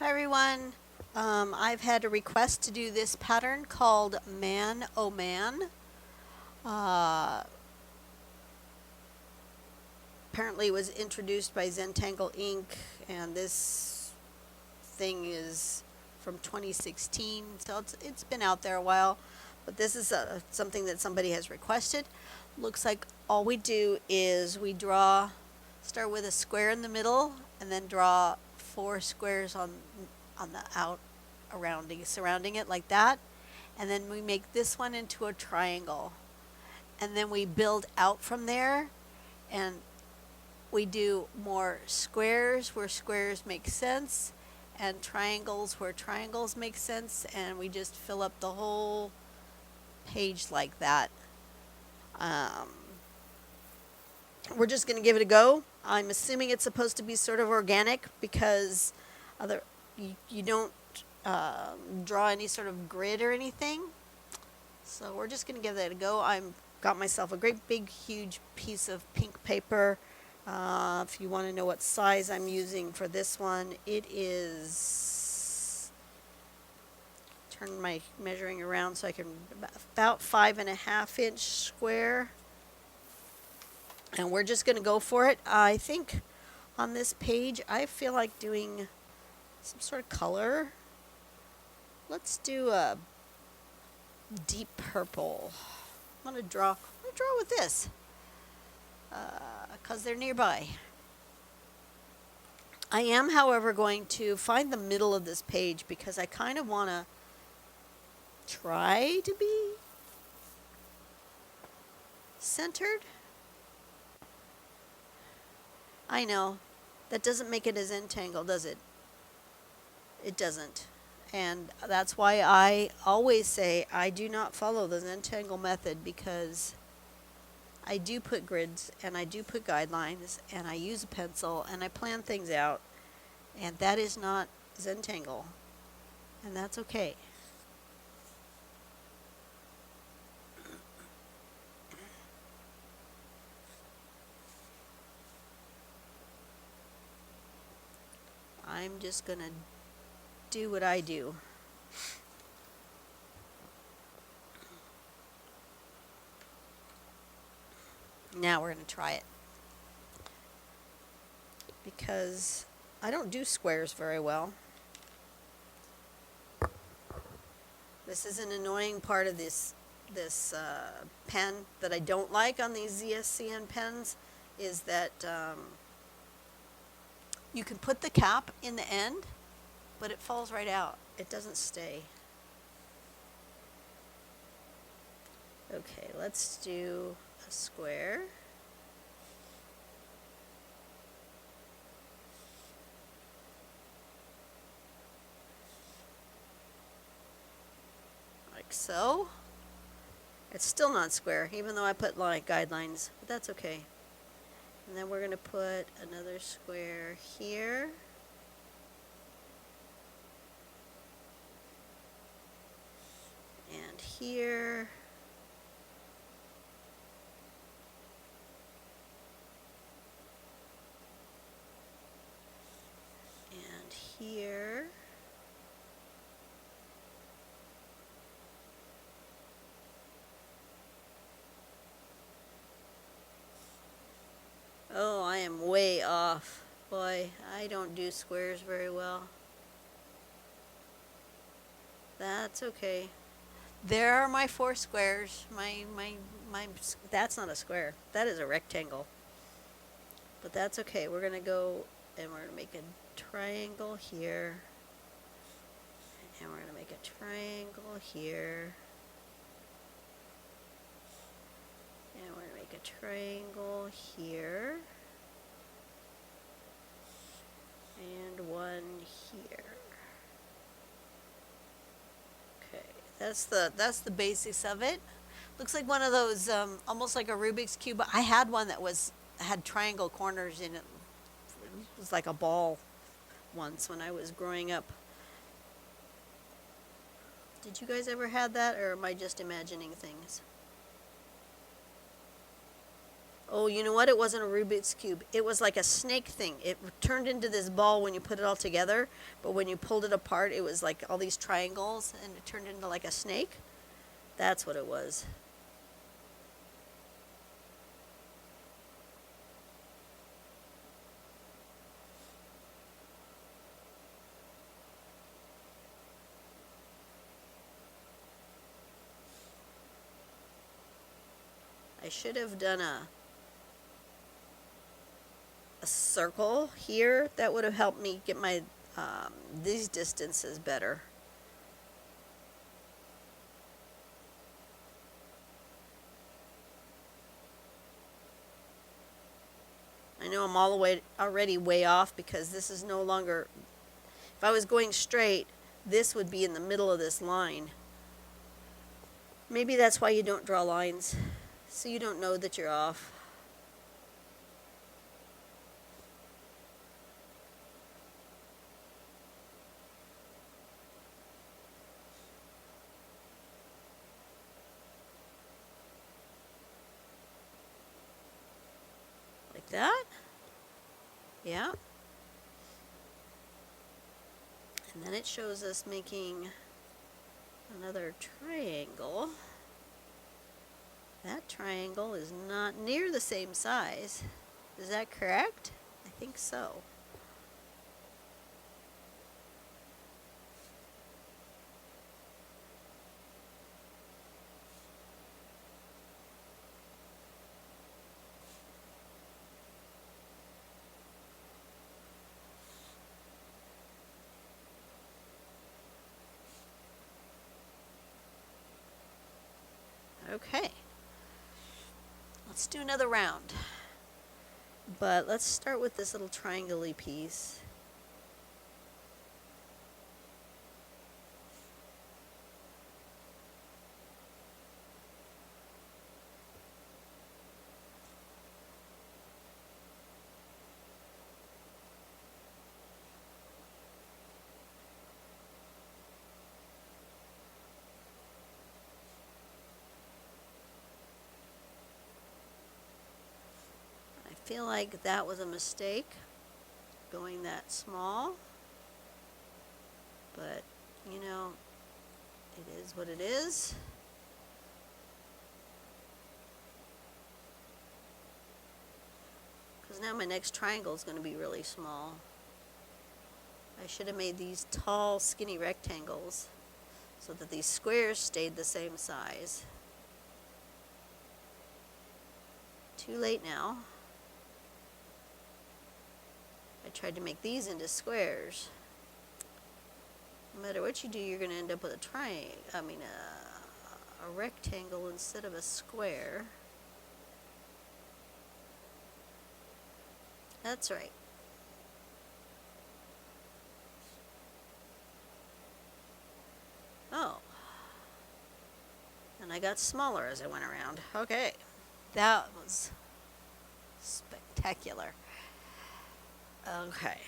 Hi everyone. I've had a request to do this pattern called Man Oh Man. Uh, Apparently it was introduced by Zentangle Inc. and this thing is from 2016, so it's been out there a while. But this is something that somebody has requested. Looks like all we do is we start with a square in the middle, and then draw 4 squares on the out surrounding it like that, and then we make this one into a triangle, and then we build out from there, and we do more squares where squares make sense, and triangles where triangles make sense, and we just fill up the whole page like that. Um, we're just going to give it a go. I'm assuming it's supposed to be sort of organic because you don't draw any sort of grid or anything. So we're just going to give that a go. I've got myself a great big huge piece of pink paper. If you want to know what size I'm using for this one, it is, turn my measuring around so I can, about 5.5 inch square. And we're just going to go for it. I think on this page I feel like doing some sort of color. Let's do a deep purple. I'm going to draw with this because they're nearby. I am, however, going to find the middle of this page because I kind of want to try to be centered. I know, that doesn't make it as entangled, does it? It doesn't. And that's why I always say I do not follow the Zentangle method, because I do put grids and I do put guidelines and I use a pencil and I plan things out, and that is not Zentangle, and that's okay. I'm just gonna do what I do. Now we're going to try it, because I don't do squares very well. This is an annoying part of this pen that I don't like on these ZSCN pens, is that you can put the cap in the end, but it falls right out. It doesn't stay. Okay, let's do a square. Like so. It's still not square, even though I put like guidelines, but that's okay. And then we're going to put another square here. And here. And here. Oh, I am way off. Boy, I don't do squares very well. That's okay. There are my 4 squares. That's not a square. That is a rectangle. But that's okay. We're going to go and we're going to make a triangle here. And we're going to make a triangle here. And we're going to make a triangle here. And one here. Okay, that's the basics of it. Looks like one of those, almost like a Rubik's Cube. I had one that had triangle corners in it. It was like a ball once when I was growing up. Did you guys ever have that, or am I just imagining things? Oh, you know what? It wasn't a Rubik's Cube. It was like a snake thing. It turned into this ball when you put it all together, but when you pulled it apart, it was like all these triangles, and it turned into like a snake. That's what it was. I should have done a circle here. That would have helped me get my these distances better. I know I'm all the way already way off because this is no longer, if I was going straight, this would be in the middle of this line. Maybe that's why you don't draw lines, so you don't know that you're off. Like that. Yeah. And then it shows us making another triangle. That triangle is not near the same size. Is that correct? I think so. Okay. Let's do another round. But let's start with this little triangle-y piece. I feel like that was a mistake, going that small. But, you know, it is what it is. Because now my next triangle is going to be really small. I should have made these tall, skinny rectangles so that these squares stayed the same size. Too late now. I tried to make these into squares. No matter what you do, you're going to end up with a rectangle instead of a square. That's right. Oh. And I got smaller as I went around. Okay. That was spectacular. Okay.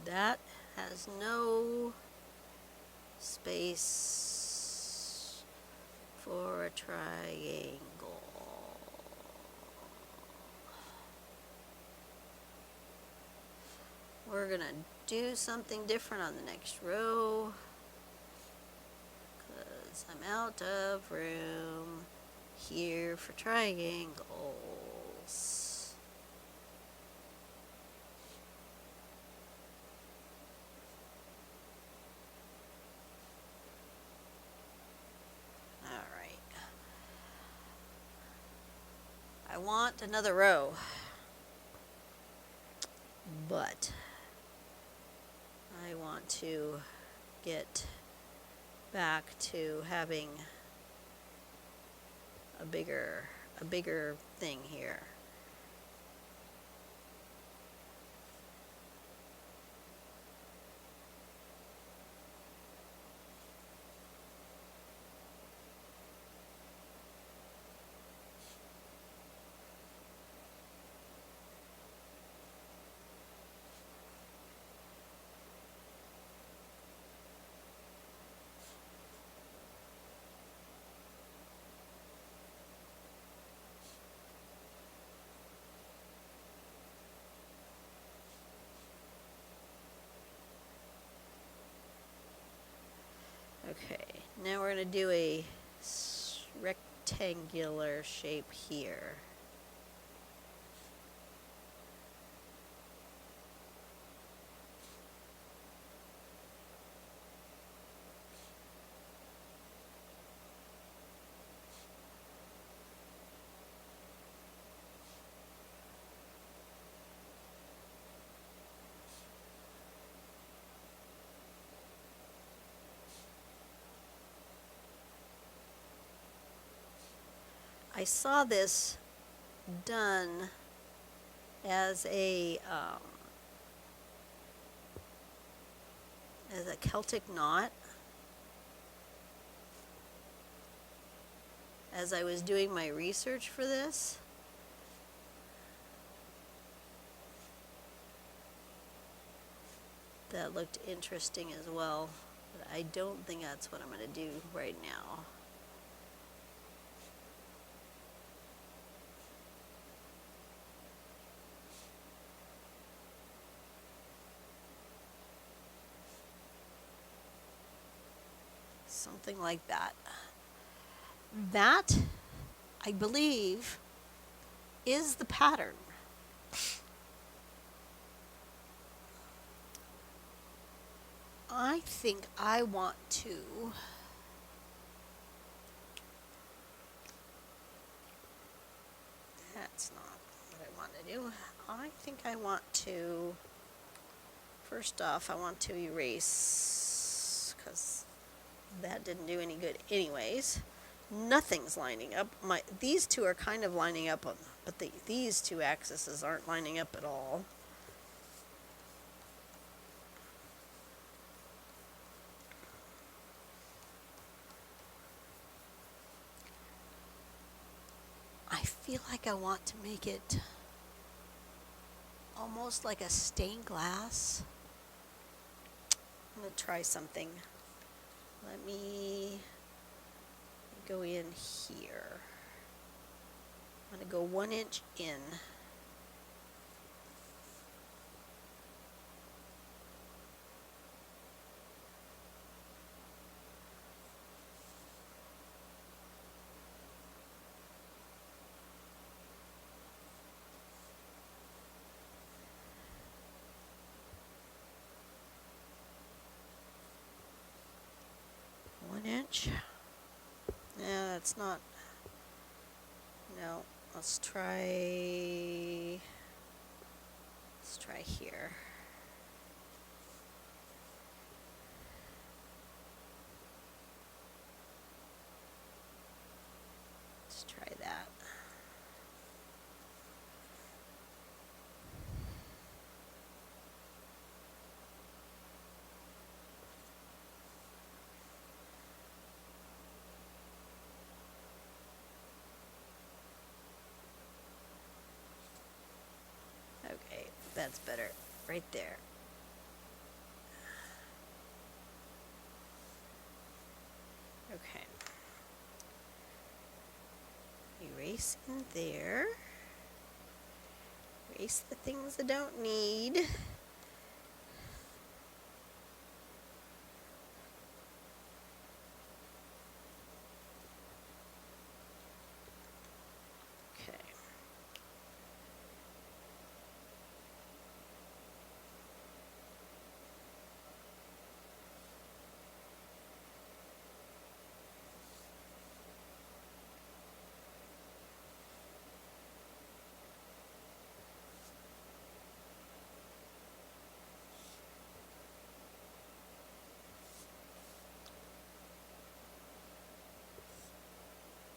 That has no space for a triangle. We're going to do something different on the next row because I'm out of room here for triangles. All right. I want another row, but I want to get back to having a bigger thing here. Okay, now we're going to do a rectangular shape here. I saw this done as a Celtic knot as I was doing my research for this. That looked interesting as well, but I don't think that's what I'm going to do right now. Something like that. That, I believe, is the pattern. I think I want to that's not what I want to do. I think I want to, first off, I want to erase, because that didn't do any good anyways. Nothing's lining up. These two are kind of lining up, but these two axes aren't lining up at all. I feel like I want to make it almost like a stained glass. I'm going to try something. Let me go in here. I'm going to go 1 inch in. Inch. Yeah, that's not. No, let's try here. Let's try that. Okay, that's better. Right there. Okay. Erase in there. Erase the things I don't need.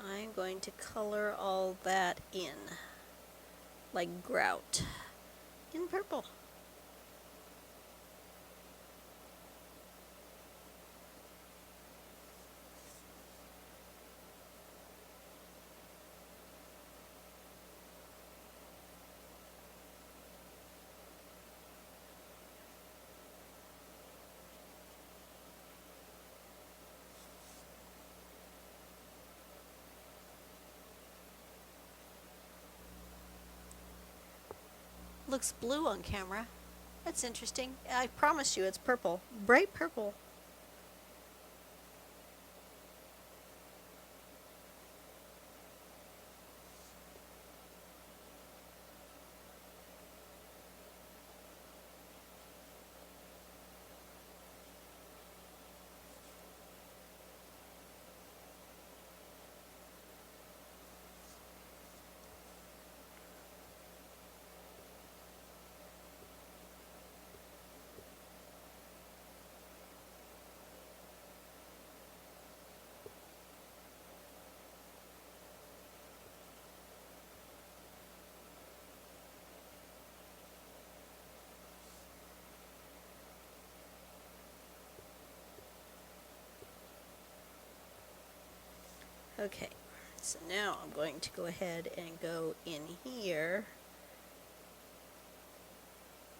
I'm going to color all that in, like grout, in purple. Looks blue on camera. That's interesting. I promise you it's purple. Bright purple. Okay, so now I'm going to go ahead and go in here.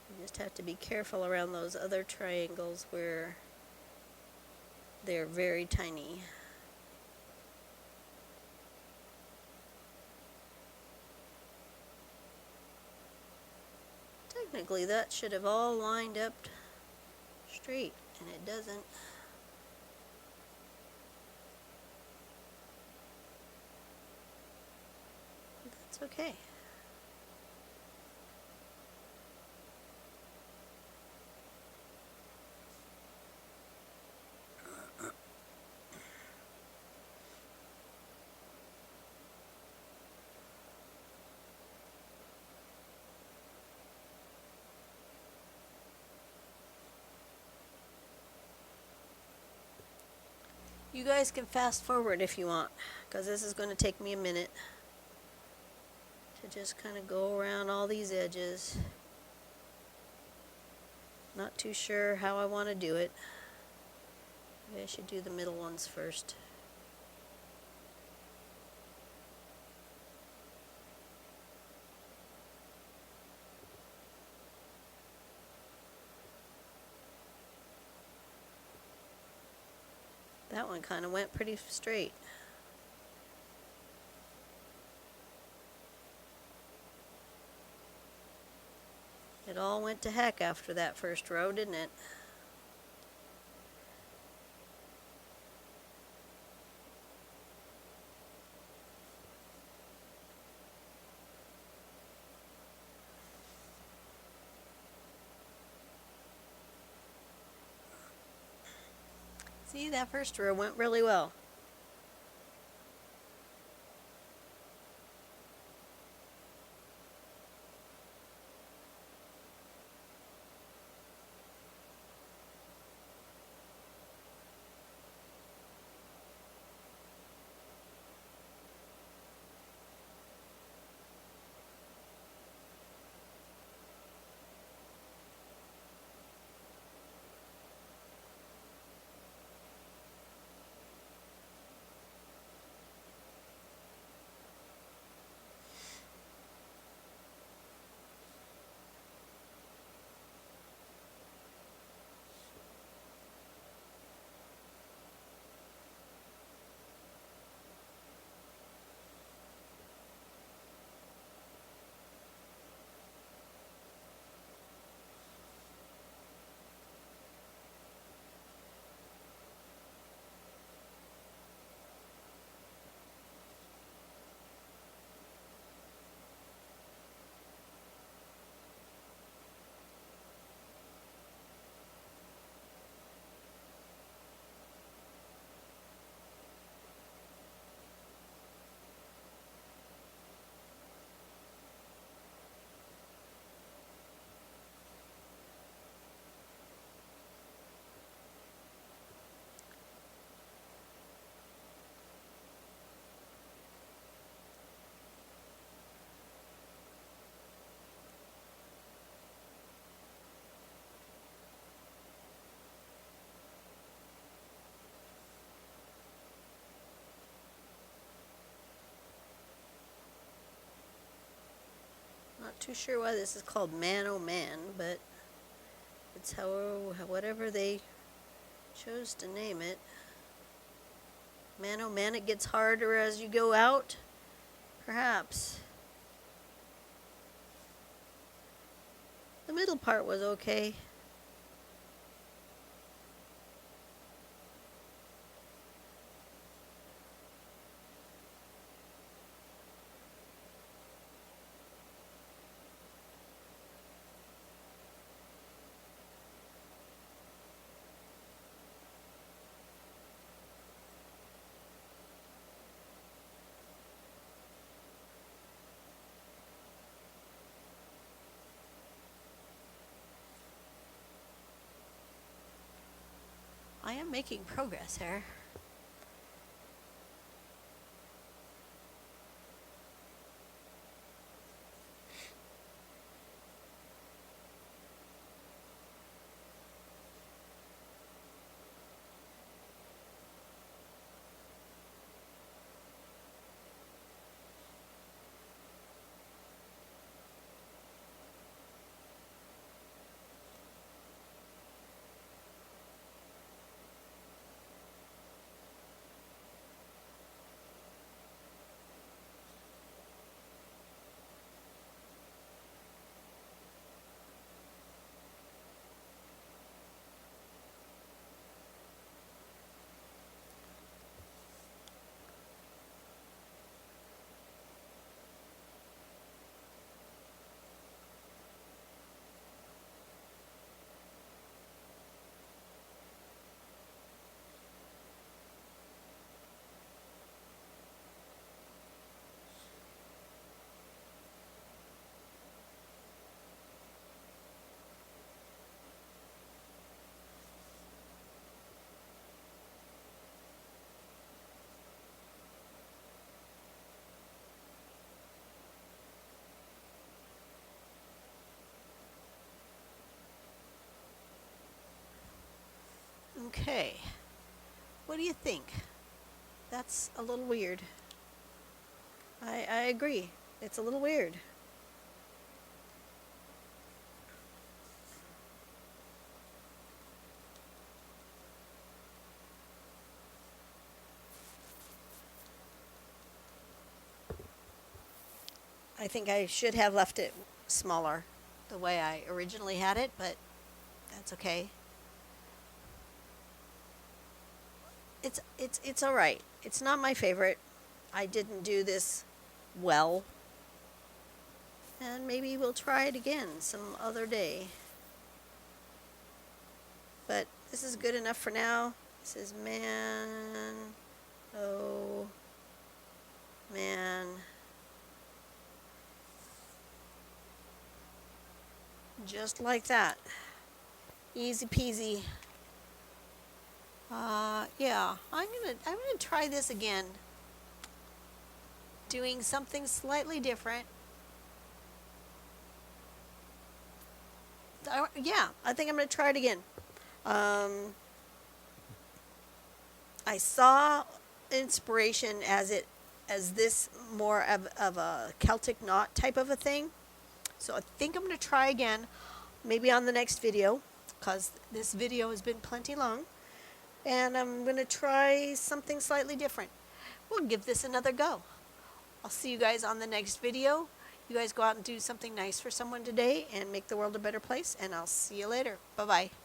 You just have to be careful around those other triangles where they're very tiny. Technically, that should have all lined up straight, and it doesn't. That's okay. You guys can fast forward if you want, because this is going to take me a minute to just kind of go around all these edges. Not too sure how I want to do it. Maybe I should do the middle ones first. That one kind of went pretty straight. It all went to heck after that first row, didn't it? See, that first row went really well. Not too sure why this is called Man Oh Man, but it's whatever they chose to name it. Man oh man, it gets harder as you go out? Perhaps. The middle part was okay. I am making progress here. Okay. What do you think? That's a little weird. I agree. It's a little weird. I think I should have left it smaller the way I originally had it, but that's okay. It's all right. It's not my favorite. I didn't do this well, and maybe we'll try it again some other day. But this is good enough for now. This is man, oh, man. Just like that. Easy peasy. Yeah, I'm gonna try this again. Doing something slightly different. Yeah, I think I'm gonna try it again. I saw inspiration as this more of a Celtic knot type of a thing. So I think I'm going to try again, maybe on the next video, because this video has been plenty long. And I'm going to try something slightly different. We'll give this another go. I'll see you guys on the next video. You guys go out and do something nice for someone today and make the world a better place. And I'll see you later. Bye-bye.